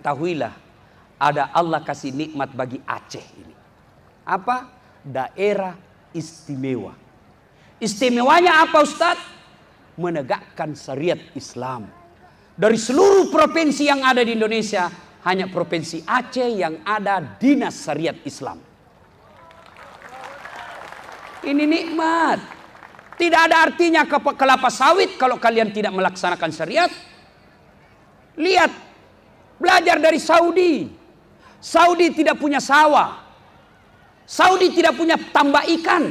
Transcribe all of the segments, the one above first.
Ketahuilah, ada Allah kasih nikmat bagi Aceh ini. Apa? Daerah istimewa. Istimewanya apa, Ustadz? Menegakkan syariat Islam. Dari seluruh provinsi yang ada di Indonesia, hanya provinsi Aceh yang ada dinas syariat Islam. Ini nikmat. Tidak ada artinya kelapa sawit kalau kalian tidak melaksanakan syariat. Lihat, belajar dari Saudi. Saudi tidak punya sawah. Saudi tidak punya tambak ikan.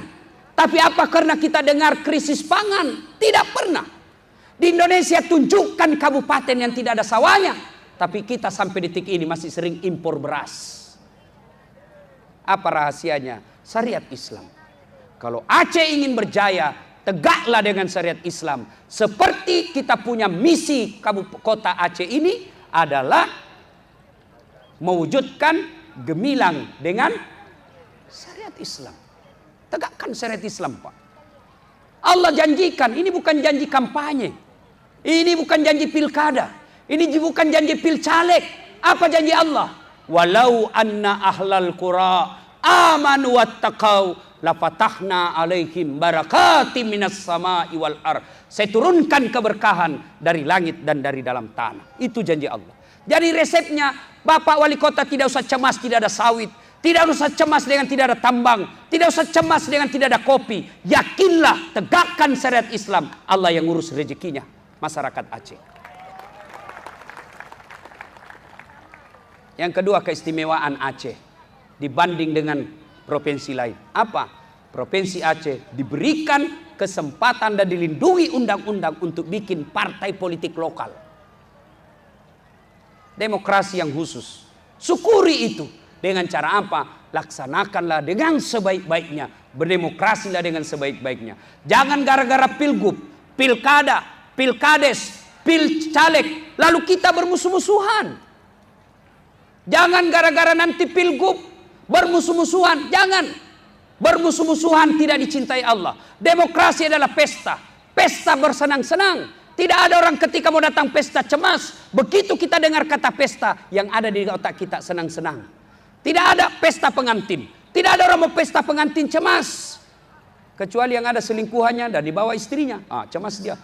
Tapi apa karena kita dengar krisis pangan? Tidak pernah. Di Indonesia tunjukkan kabupaten yang tidak ada sawahnya. Tapi kita sampai detik ini masih sering impor beras. Apa rahasianya? Syariat Islam. Kalau Aceh ingin berjaya, tegaklah dengan syariat Islam. Seperti kita punya misi kota Aceh ini adalah mewujudkan gemilang dengan syariat Islam. Tegakkan syariat Islam, Pak. Allah janjikan, ini bukan janji kampanye. Ini bukan janji pilkada. Ini bukan janji pilcaleg. Apa janji Allah? Walau anna ahlal qura amanu wattaqau lafatahna alaihim barakatim minas sama'i wal ar. Saya turunkan keberkahan dari langit dan dari dalam tanah. Itu janji Allah. Jadi resepnya, Bapak Wali Kota tidak usah cemas tidak ada sawit, tidak usah cemas dengan tidak ada tambang, tidak usah cemas dengan tidak ada kopi. Yakinlah, tegakkan syariat Islam. Allah yang urus rezekinya masyarakat Aceh. Yang kedua, keistimewaan Aceh dibanding dengan provinsi lain. Apa? Provinsi Aceh diberikan kesempatan dan dilindungi undang-undang untuk bikin partai politik lokal. Demokrasi yang khusus. Syukuri itu. Dengan cara apa? Laksanakanlah dengan sebaik-baiknya. Berdemokrasilah dengan sebaik-baiknya. Jangan gara-gara pilgub, pilkada, pilkades, pilcaleg, lalu kita bermusuh-musuhan. Jangan gara-gara nanti pilgub bermusuh-musuhan. Jangan. Bermusuh-musuhan tidak dicintai Allah. Demokrasi adalah pesta. Pesta bersenang-senang. Tidak ada orang ketika mau datang pesta cemas. Begitu kita dengar kata pesta, yang ada di otak kita senang-senang. Tidak ada pesta pengantin. Tidak ada orang mau pesta pengantin cemas. Kecuali yang ada selingkuhannya dan dibawa istrinya. Cemas dia.